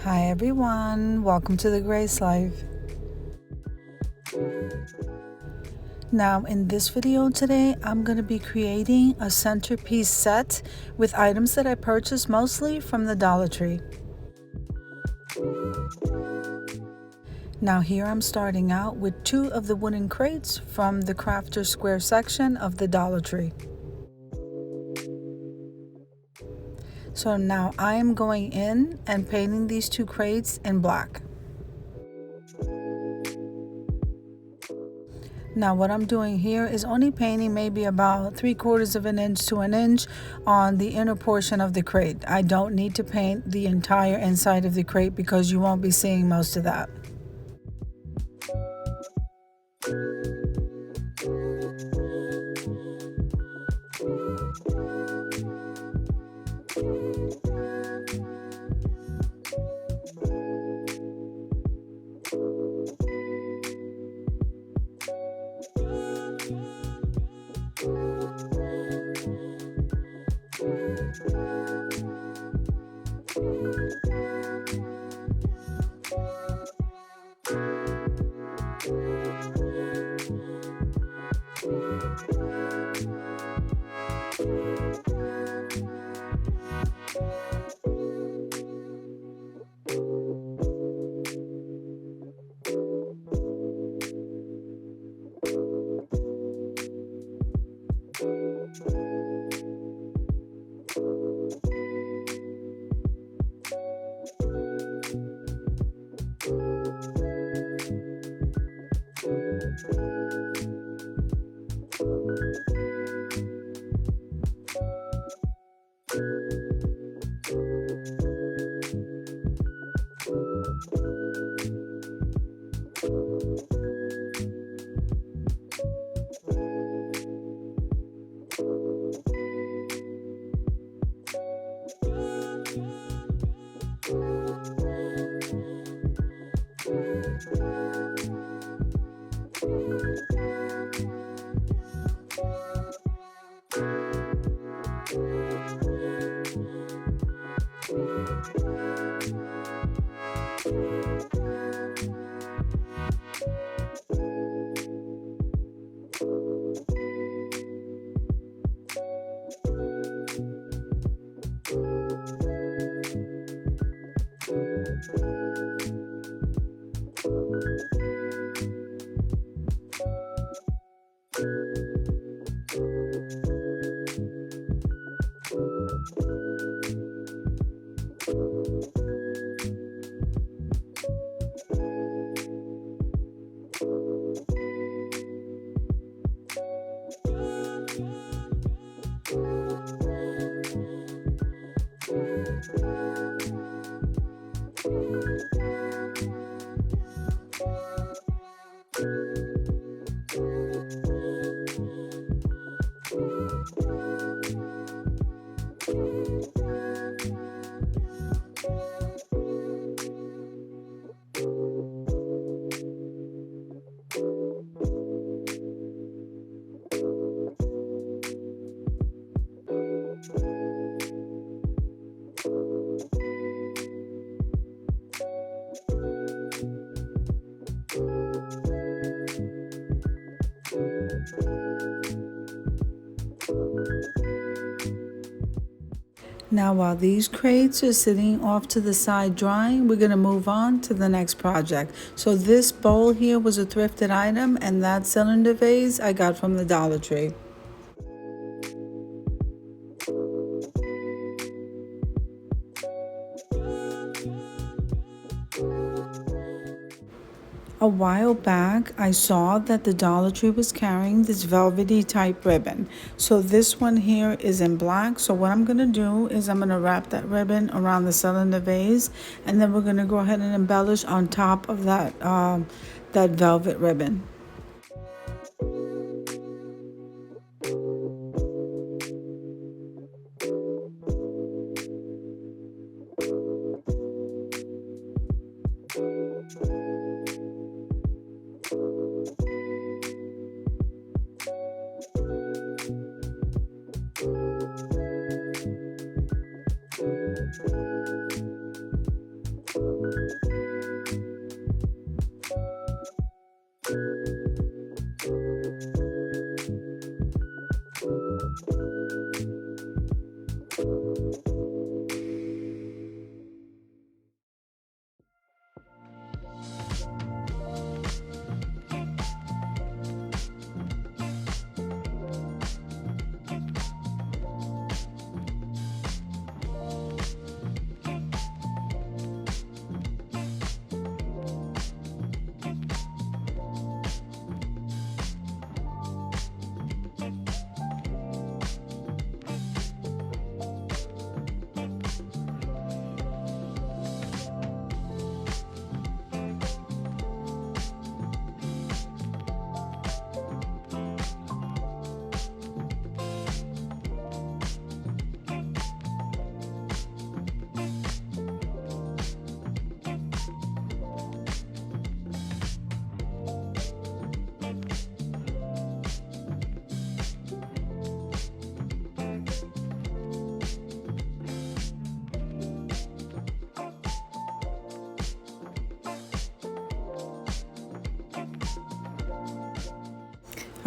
Hi everyone, welcome to the Grace Life. Now in this video today, I'm going to be creating a centerpiece set with items that I purchased mostly from the Dollar Tree. Now here I'm starting out with 2 of the wooden crates from the Crafter Square section of the Dollar Tree. So now I am going in and painting these 2 crates in black. Now what I'm doing here is only painting maybe about 3/4 of an inch to an inch on the inner portion of the crate. I don't need to paint the entire inside of the crate because you won't be seeing most of that. Now while these crates are sitting off to the side drying, we're going to move on to the next project. So this bowl here was a thrifted item, and that cylinder vase I got from the Dollar Tree. A while back, I saw that the Dollar Tree was carrying this velvety type ribbon. So this one here is in black. So what I'm going to do is I'm going to wrap that ribbon around the cylinder vase, and then we're going to go ahead and embellish on top of that, that velvet ribbon.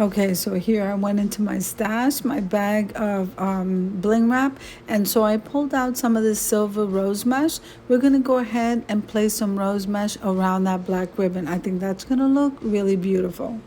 Okay, so here I went into my stash, my bag of bling wrap, and so I pulled out some of this silver rose mesh. We're gonna go ahead and place some rose mesh around that black ribbon. I think that's gonna look really beautiful.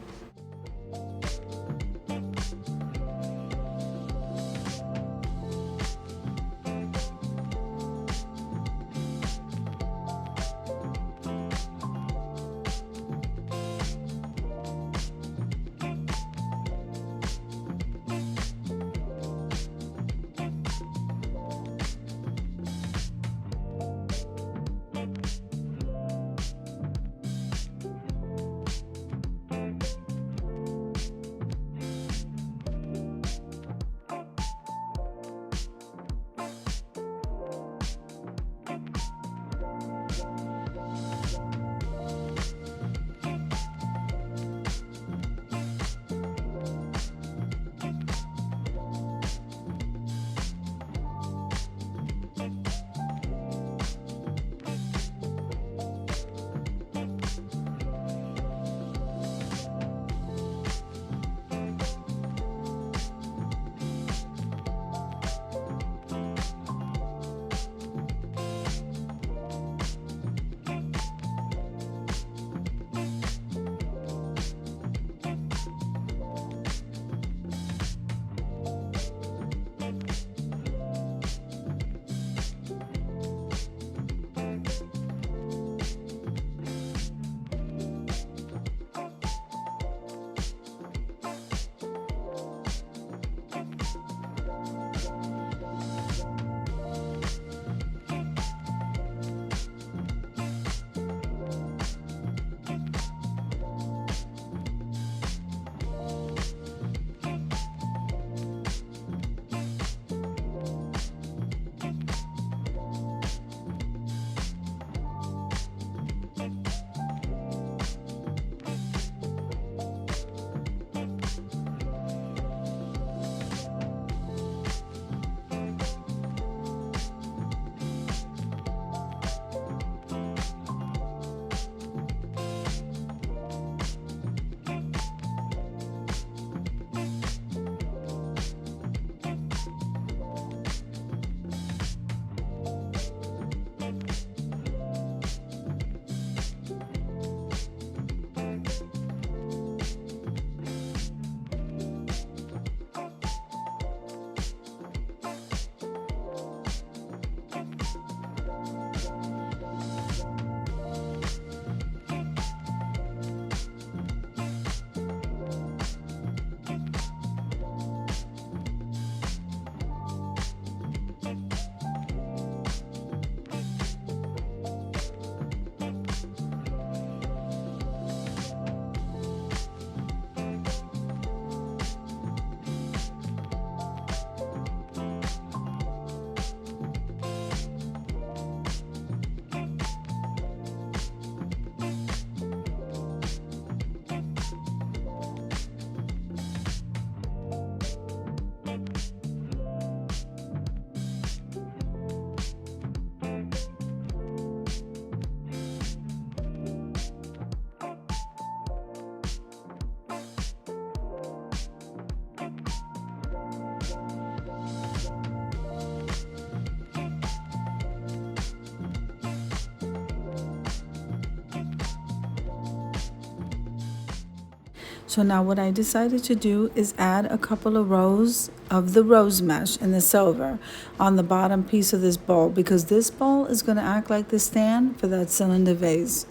So now what I decided to do is add a couple of rows of the rose mesh in the silver on the bottom piece of this bowl, because this bowl is going to act like the stand for that cylinder vase.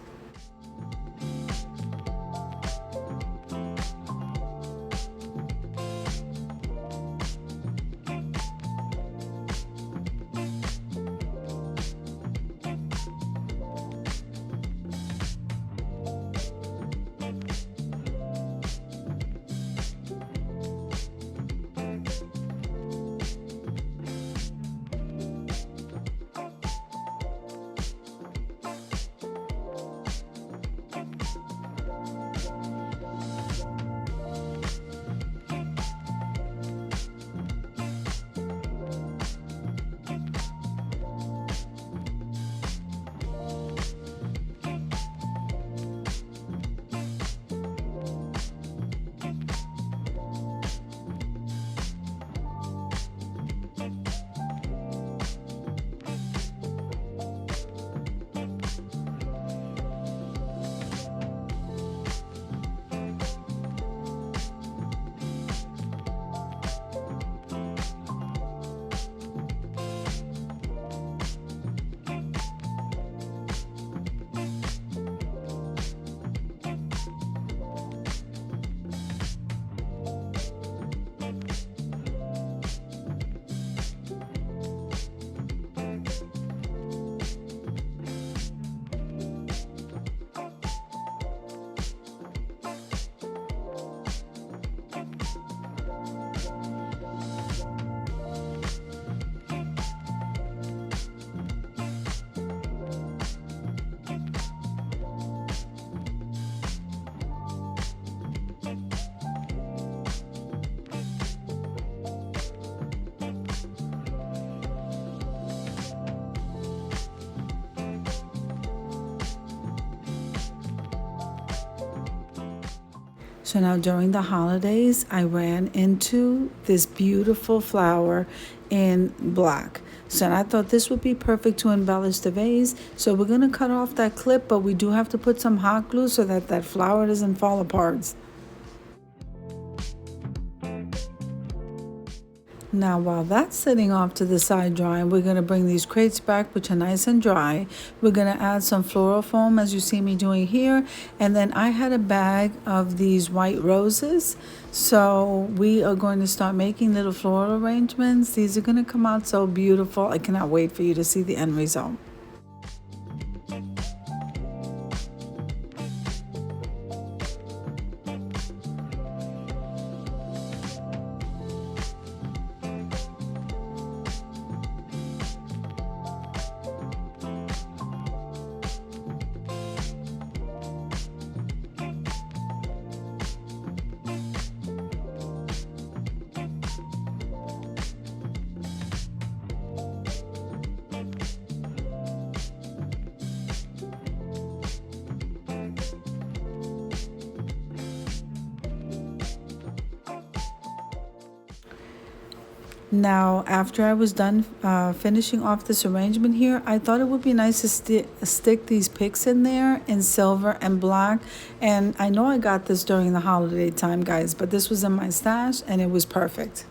So now during the holidays, I ran into this beautiful flower in black. So I thought this would be perfect to embellish the vase. So we're going to cut off that clip, but we do have to put some hot glue so that that flower doesn't fall apart. Now while that's sitting off to the side drying, we're going to bring these crates back, which are nice and dry. We're going to add some floral foam as you see me doing here. And then I had a bag of these white roses. So we are going to start making little floral arrangements. These are going to come out so beautiful. I cannot wait for you to see the end result. Now, after I was done finishing off this arrangement here, I thought it would be nice to stick these picks in there in silver and black. And I know I got this during the holiday time, guys, but this was in my stash and it was perfect.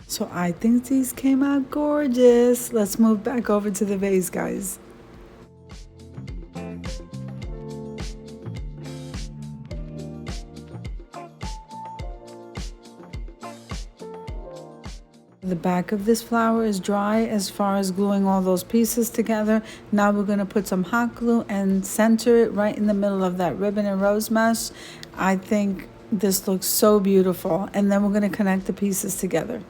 So I think these came out gorgeous. Let's move back over to the vase, guys. The back of this flower is dry as far as gluing all those pieces together. Now we're going to put some hot glue and center it right in the middle of that ribbon and rose mesh. I think this looks so beautiful. And then we're going to connect the pieces together.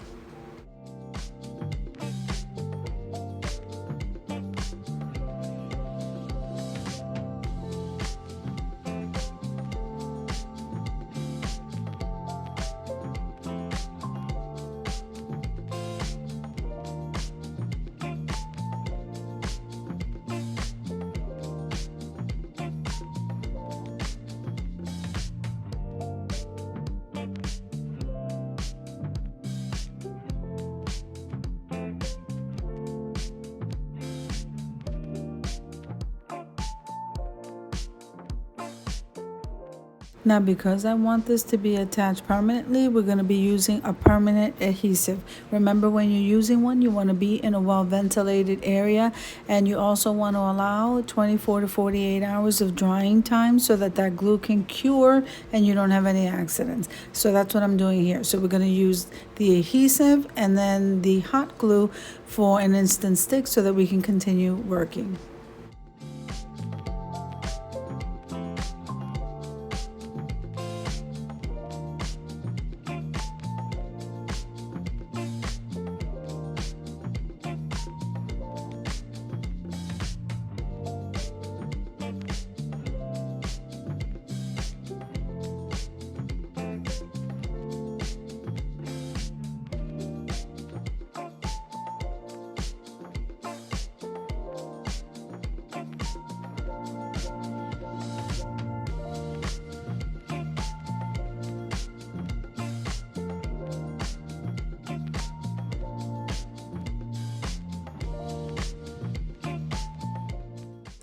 Now, because I want this to be attached permanently, we're going to be using a permanent adhesive. Remember, when you're using one, you want to be in a well-ventilated area, and you also want to allow 24 to 48 hours of drying time so that that glue can cure and you don't have any accidents. So that's what I'm doing here. So we're going to use the adhesive and then the hot glue for an instant stick so that we can continue working.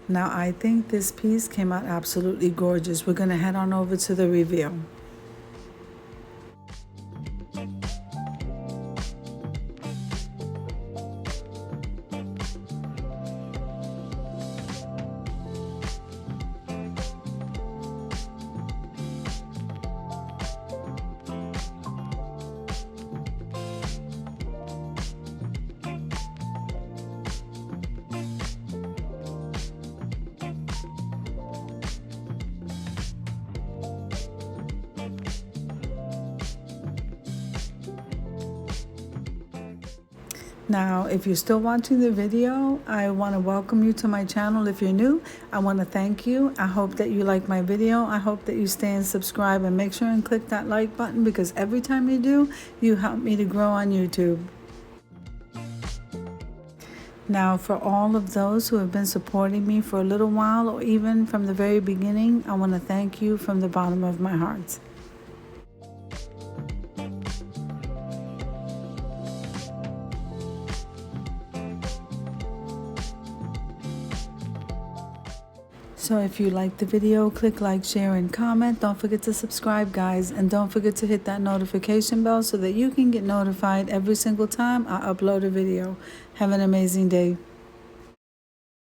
Now, I think this piece came out absolutely gorgeous. We're going to head on over to the reveal. Now, if you're still watching the video, I want to welcome you to my channel. If you're new, I want to thank you. I hope that you like my video. I hope that you stay and subscribe, and make sure and click that like button, because every time you do, you help me to grow on YouTube. Now, for all of those who have been supporting me for a little while, or even from the very beginning, I want to thank you from the bottom of my heart. So if you like the video, click like, share, and comment. Don't forget to subscribe, guys. And don't forget to hit that notification bell so that you can get notified every single time I upload a video. Have an amazing day.